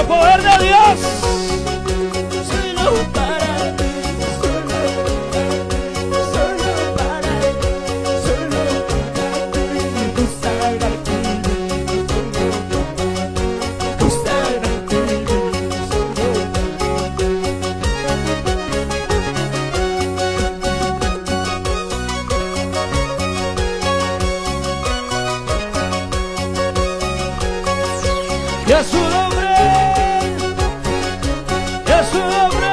Poder de Dios. Solo para ti, solo para ti, solo para ti, gustar a ti, gustar a ti, Y a su nombre. Su nombre.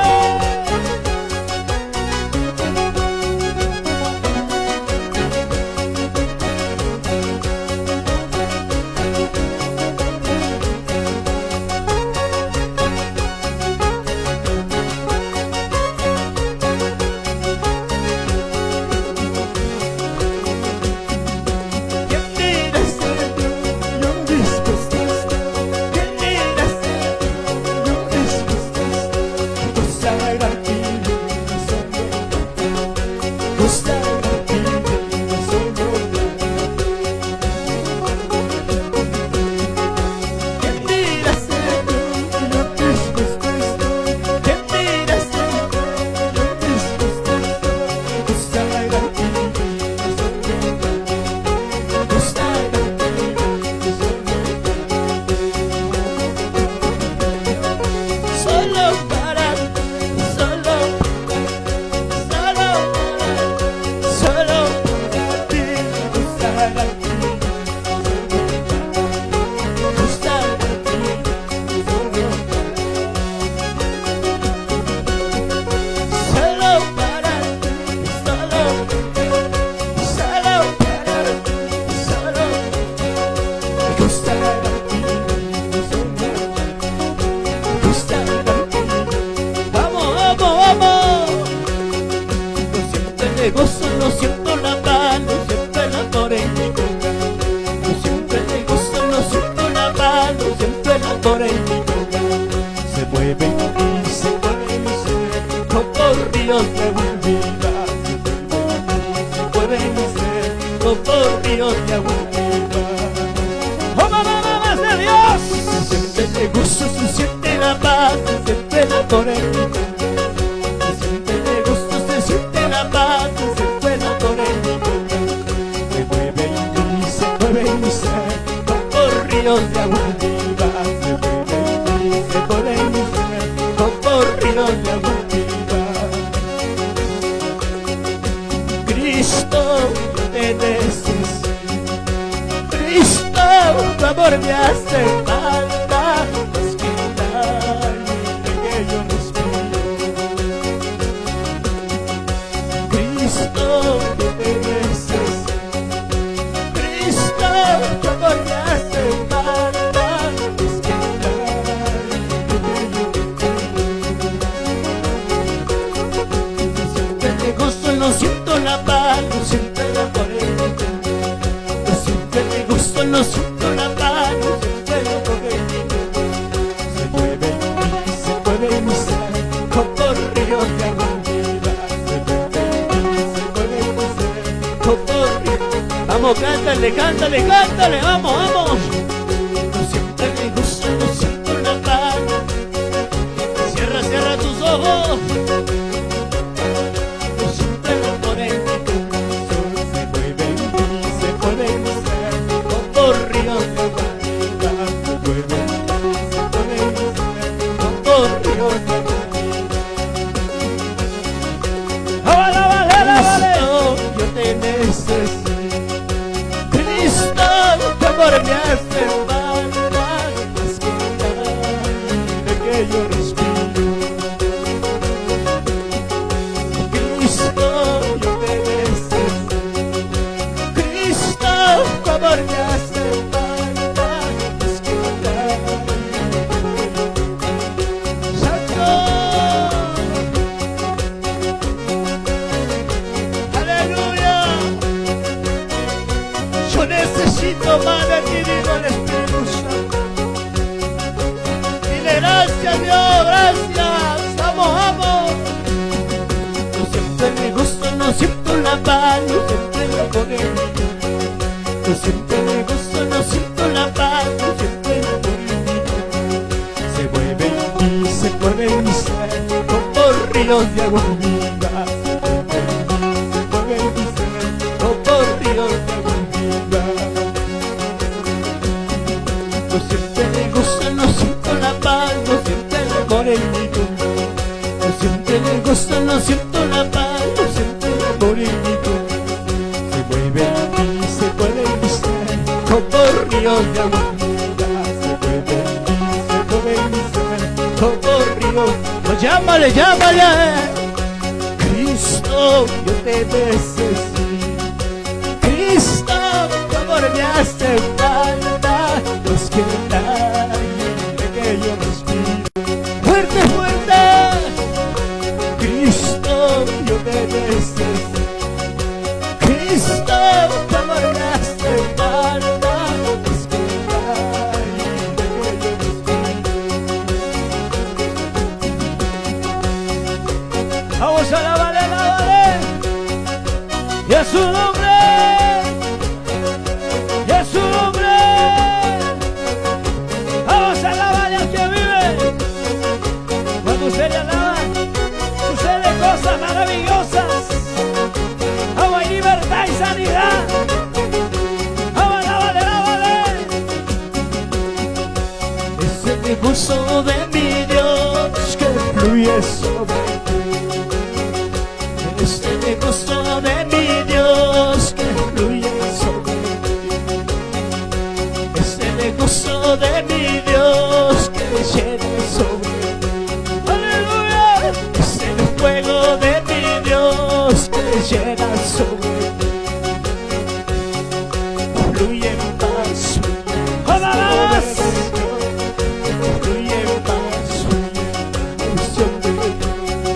gozo, no siento la paz, no siempre la corriente. No siempre de gozo, no siento la paz, no siempre la corriente. Se mueve y se mueve y se como ríos de agua viva. Se mueve y se como ríos de agua viva. ¡Oh, mamá, más de Dios! Se siente de gozo, se siente la paz, se siente la corriente. De agua viva, se mueve y se pone en mi ser, como ríos de agua viva. Cristo, te necesito. Cristo, tu amor me hace falta. Desquitar mi pequeño respiro. Cristo, te necesito. Cristo, tu amor me hace falta. No siento la paz, no siento la corriente. No siento el gusto, no siento la paz, no siento la corriente. Se mueve y se mueve mi ser, como ríos de agua viva. Se mueve y se mueve mi ser, como ríos. Vamos, cántale, cántale, cántale, vamos, vamos. No siento el gusto, no siento la paz. Cierra, cierra tus ojos. Yo te necesito, Cristo, tu amor me hace Gracias Dios, gracias. Vamos, vamos. No siento el gusto, no siento la paz, no siento el poder. No siento el gusto, no siento la paz, no siento el poder. Se mueve y se mueve mi ser como ríos de agua viva. Se mueve mi ser como ríos de agua viva. No siento el gusto, no siento la paz, no siento el amor en mi corazón. No siento el gusto, no siento la paz, no siento el amor en mi corazón. Se mueve y se mueve mi ser como ríos de agua viva. Se mueve y se mueve mi ser como ríos. Pues llámale, llámale. Cristo, yo te necesito. Cristo, tu amor me hace falta. Los que aire que yo respiro. Fuerte, fuerte. Cristo, yo te necesito. Cristo, tu amor me hace falta. Los que aire que yo respiro. Vamos a la vale, la vale. Y a su nombre. Y a su nombre. Vamos a alabar al que vive. Cuando usted le alaba, suceden cosas maravillosas. Vamos, hay libertad y sanidad. Vamos, alábale. Es el recurso de mi Dios que fluye sobre ti. Es el recurso de mi Dios que fluye sobre ti. Es el recurso de mi Dios que llena sobre ti. Aleluya. Es el fuego de mi Dios que llena sobre ti. Fluye en paz, Alabas. fluye en paz, fluye en unción de Dios.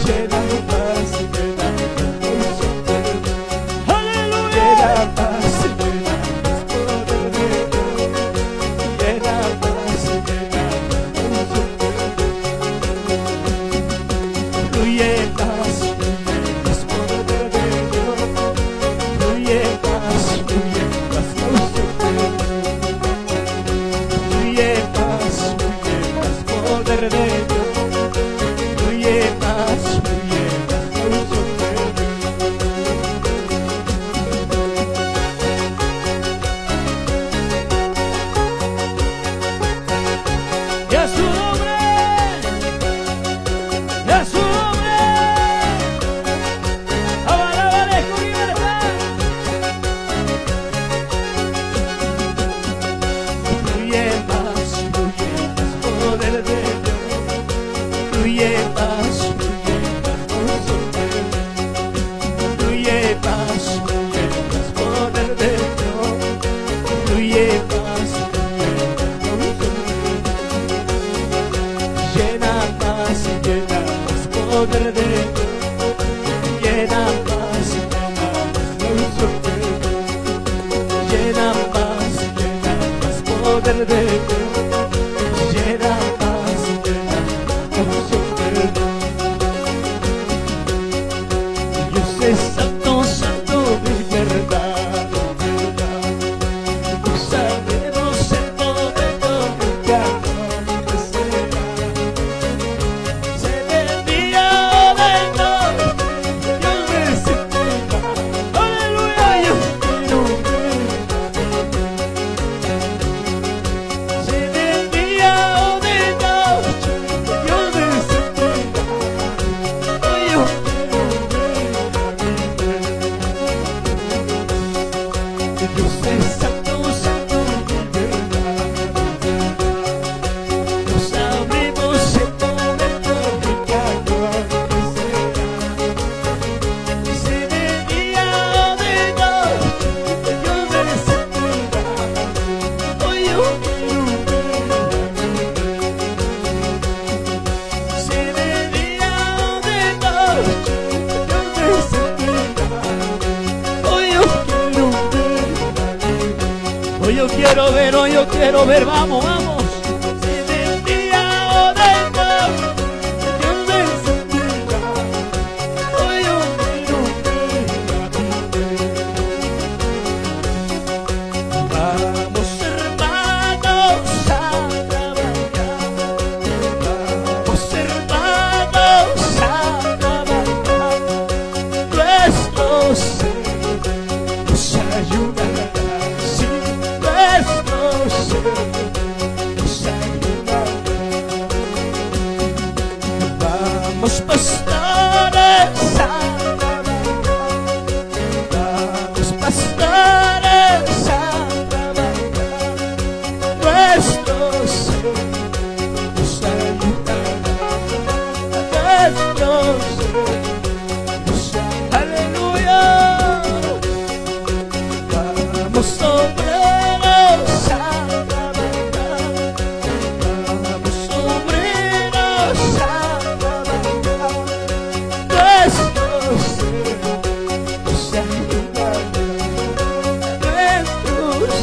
llena más, llena más, aleluya. llena más, llena más poder de Dios, llena más, llena más, fluye más poder de Dios, fluye más poder de Dios, fluye más Y a su nombre, y a su nombre, alábale con libertad. fluye más poder de Dios, fluye más fluye más poder de Dios, fluye más llena más poder de Dios, llena más llena más poder de Dios, llena más Dios es santo, santo, mi verdad, sabemos el momento que acontecerá, se vendía de noche, Dios me sentirá, aleluya, yo quiero ver. Se vendía de noche, Dios me sentirá, hoy yo quiero ver. Dios es santo, santo, mi verdad. Nos abrimos el momento que acontecerá. Se vendía de noche, Dios me sentirá, hoy yo quiero ver. Se vendía de noche, Dios me sentirá, hoy yo quiero ver. Hoy yo quiero ver, hoy yo quiero ver, vamos, vamos. Se vendía de noche, Dios me sentirá, hoy yo quiero ver. Vamos hermanos a trabajar, vamos hermanos a trabajar, nuestro Señor nos ayudará, sí, nuestro Señor nos ayudará. Vamos pastores a trabajar, vamos pastores a trabajar, nuestro Señor nos ayudará, nuestro Señor nos ayudará. Aleluya. Vamos obreros a trabajar, vamos obreros a trabajar, nuestro Señor nos ayudará, nuestro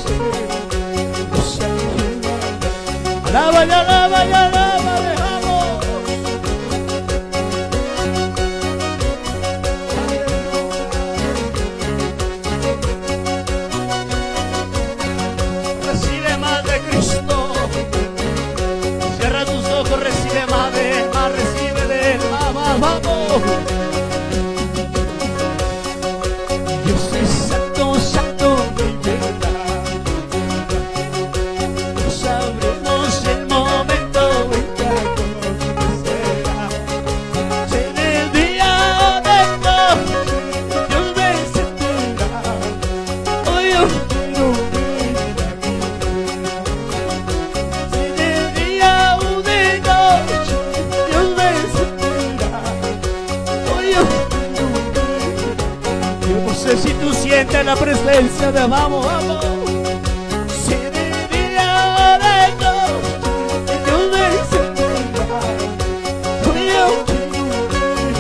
Señor nos ayudará. Alábale, alábale, alábale, vamos. Recibe más de Cristo. Cierra tus ojos, recibe más de Él, más recibe de Él, vamos, vamos. Dios es santo, santo, mi verdad. No sabremos el momento en que acontecerá. En el día de noche, Dios me sentirá, hoy yo quiero ver a mi Dios. En el día de noche, Dios me sentirá, hoy yo quiero ver. Yo no sé si tú sientes la presencia de vamos, vamos. Si en el día de noche, Dios me sentirá, hoy yo quiero ver.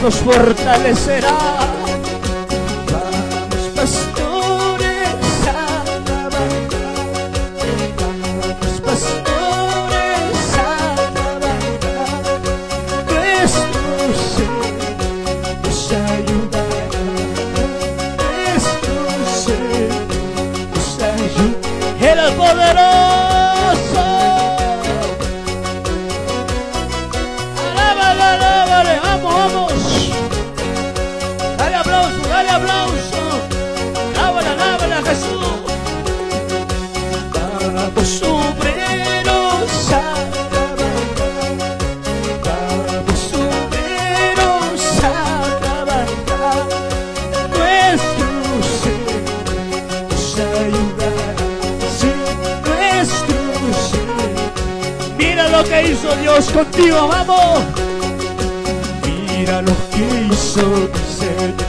nos fortalecerá. Vamos, pastores, a trabajar. Vamos, pastores, a trabajar. Nuestro Señor nos ayudará. Nuestro Señor nos ayudará. El poderoso. Alábale, vamos, vamos. Dale aplauso, dale aplauso. Alábale a Jesús. Vamos, obreros, a trabajar. Vamos, obreros, a trabajar. Nuestro Señor nos ayudará. Sí, nuestro Señor. Mira lo que hizo Dios contigo, vamos. Mira lo que hizo mi Señor.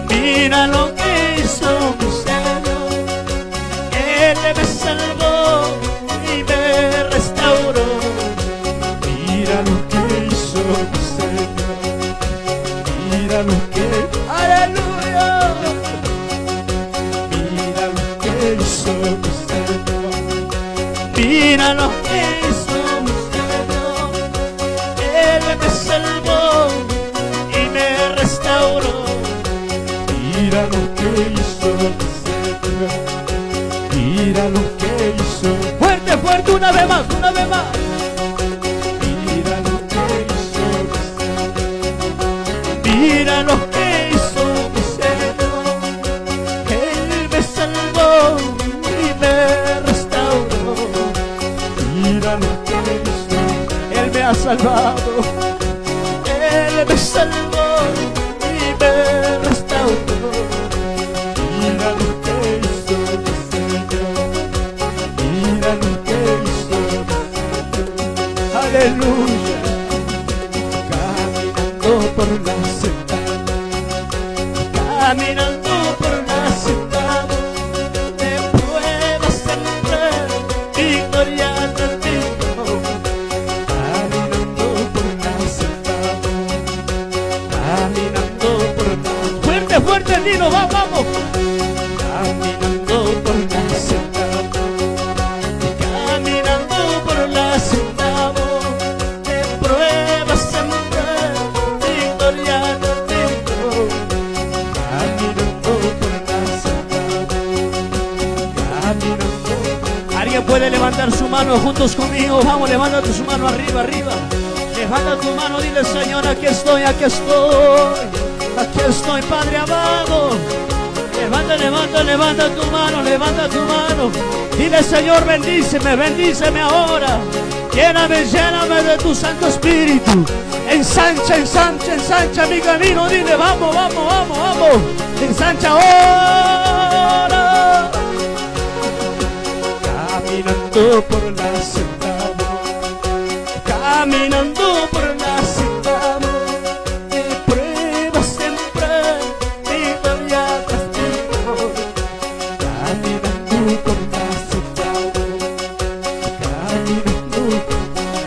Mira lo que hizo mi Señor. Él me salvó y me restauró. Mira lo que hizo mi Señor. Mira lo que... ¡Aleluya! Mira lo que hizo mi Señor. Mira lo que hizo mi Señor. Él me salvó y me restauró. Mira lo que hizo mi Señor. Mira lo que hizo. Fuerte, fuerte, una vez más, una vez más. Mira lo que hizo mi Señor. Mira lo que hizo mi Señor. Él me salvó y me restauró. Mira lo que hizo. Él me ha salvado. Él me salvó y me restauró. Mira lo que hizo mi Señor. Mira lo que hizo mi Señor. Aleluya. Caminando por la senda. Caminando por la senda. De pruebas siempre. Victoria del mismo. Caminando por la senda. Caminando por la... Fuerte, fuerte, Nino, vamos. Caminando por la senda. Caminando por la senda. De pruebas siempre. Victoria del mismo. Caminando por la senda. Caminando. ¿Alguien puede levantar su mano juntos conmigo? Vamos, levanta tu mano arriba, arriba. Levanta tu mano, dile: Señor, aquí estoy, aquí estoy. Aquí estoy, Padre amado. Levanta, levanta, levanta tu mano, levanta tu mano. Dile: Señor, bendíceme, bendíceme ahora. Lléname, lléname de tu Santo Espíritu. Ensancha, ensancha, ensancha mi camino. Dile: vamos, vamos, vamos, vamos. Ensancha ahora. Caminando por la senda. Caminando por la senda. De pruebas siempre. Victoria castigo. Caminando por la senda. Caminando.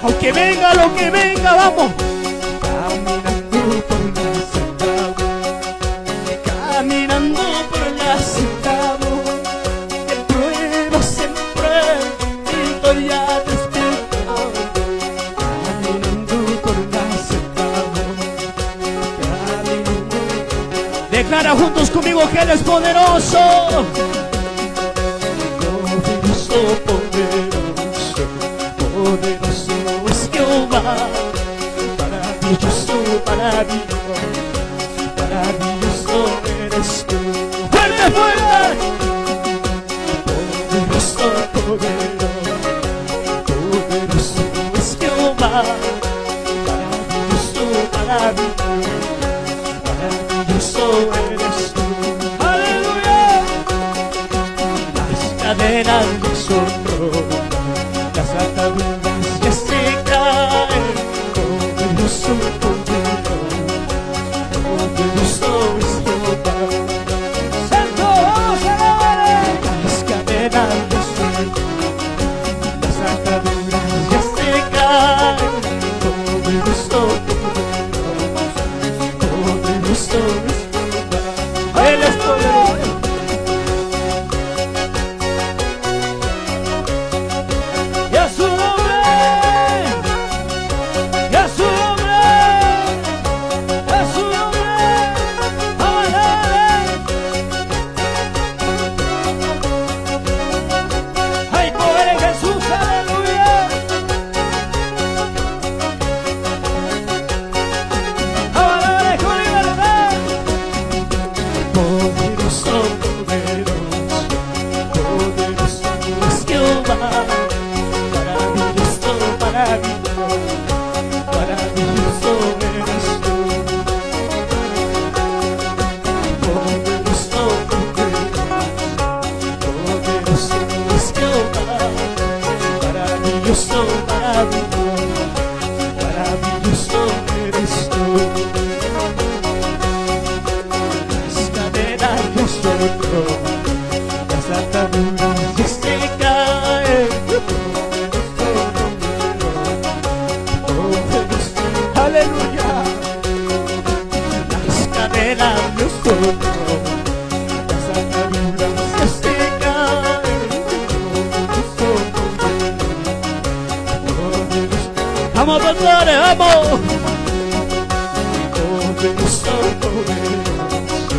Aunque venga lo que venga, vamos. Caminando por la senda. Caminando por la senda. De pruebas siempre. Victoria castigo. Caminando por la senda. Caminando. Declara juntos conmigo que Él es poderoso. Poderoso, poderoso, poderoso es Jehová. Maravilloso, maravilloso, maravilloso eres tú. ¡Fuerte, fuerte! Poderoso, poderoso, poderoso es Jehová. Maravilloso, maravilloso, maravilloso eres tú. ¡Aleluya! Las cadenas son rotas, las ataduras que se caen. Poderoso, poderoso, poderoso es Jehová. Santo, vamos a alabar. Las cadenas son rotas, las ataduras que se caen. Poderoso, poderoso, las ataduras se caen. Vamos, pastores, vamos. Poderoso, poderoso,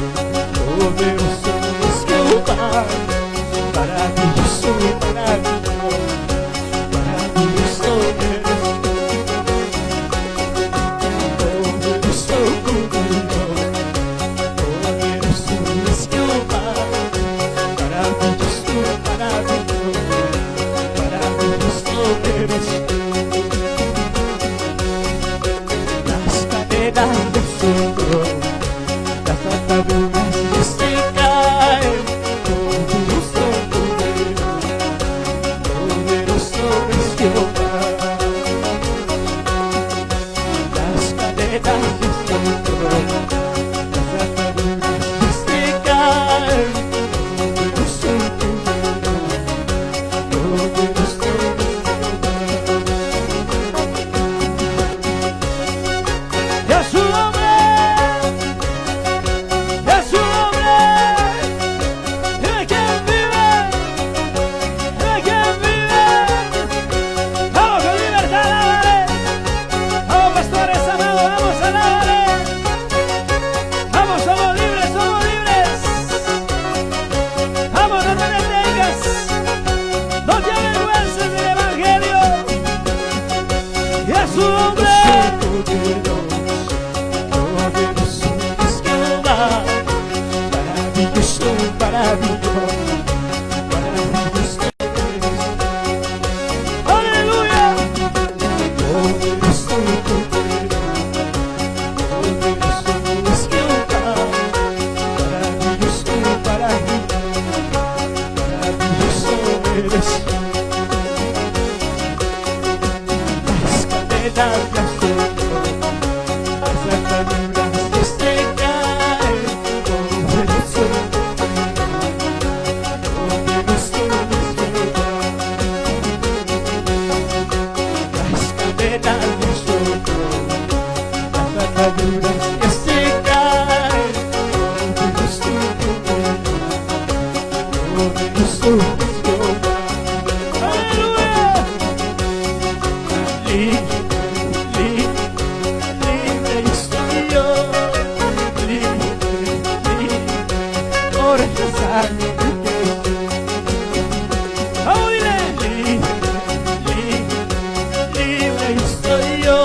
poderoso es Jehová. Maravilloso, maravilloso, maravilloso eres. Poderoso, poderoso es Jehová. Maravilloso, maravilloso, maravilloso eres. Las cadenas de fuego, las ataduras se caen. Poderoso, poderoso es Jehová. Las cadenas de fuego, las ataduras se caen. Poderoso, poderoso es Y a su nombre, y a su nombre, dime quién vive, dime quién vive. Vamos con libertad, alábale. Vamos, pastores amados, vamos, alábale. Vamos, somos libres, somos libres. Vamos, no te detengas, no te avergüences del evangelio. Y a su nombre. poderoso es Jehová. Maravilloso, maravilloso, maravilloso eres. Aleluya. Poderoso, poderoso es Jehová. Maravilloso, maravilloso eres. Las cadenas de azul, las ataduras se caen. Poderoso, poderoso es Jehová. Las cadenas de azul, las ataduras se caen. Poderoso, poderoso es Jehová. Aleluya. Libre, libre estoy yo, libre, por la sangre de Jesús. Vamos, dile. Libre estoy yo,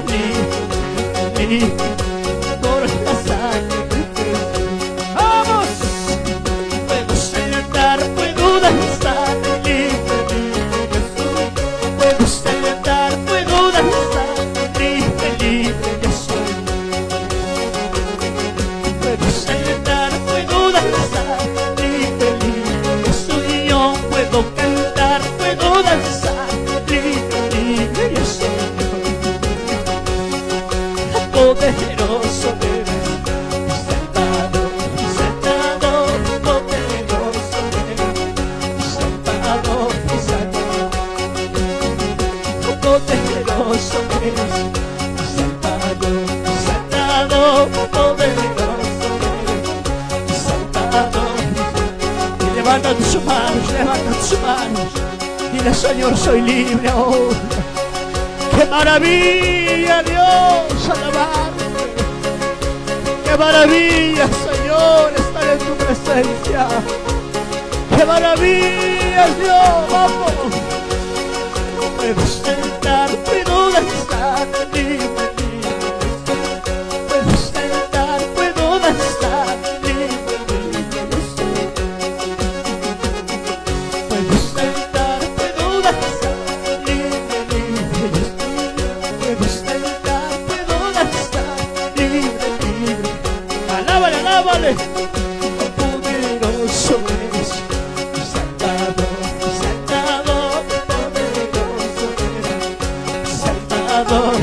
libre, por la sangre de Jesús. Vamos. Puedo sentar, puedo danzar, libre, Jesús. Puedo sentar, puedo danzar, libre, ya soy. Puedo sentar, puedo danzar, libre, ya soy yo. Puedo cantar, puedo danzar, libre, ya soy yo. Poderoso eres, Salvador, Salvador, poderoso eres, Salvador, Salvador. Poderoso eres, Salvador, Salvador, poderoso eres, Salvador. Y levanta tus manos, dile Señor, soy libre ahora. ¡Qué maravilla, Dios, alabarte! ¡Qué maravilla, Señor, estar en tu presencia! ¡Qué maravilla, Dios! ¡Vamos! Puedo sentar, puedo danzar, libre, libre. Puedo sentar, puedo danzar, libre, libre. Puedo sentar, puedo danzar, libre, libre. Puedo sentar, puedo danzar, libre, libre. Alábale, alábale. Poderoso eres, Salvador, Salvador, poderoso eres, Salvador.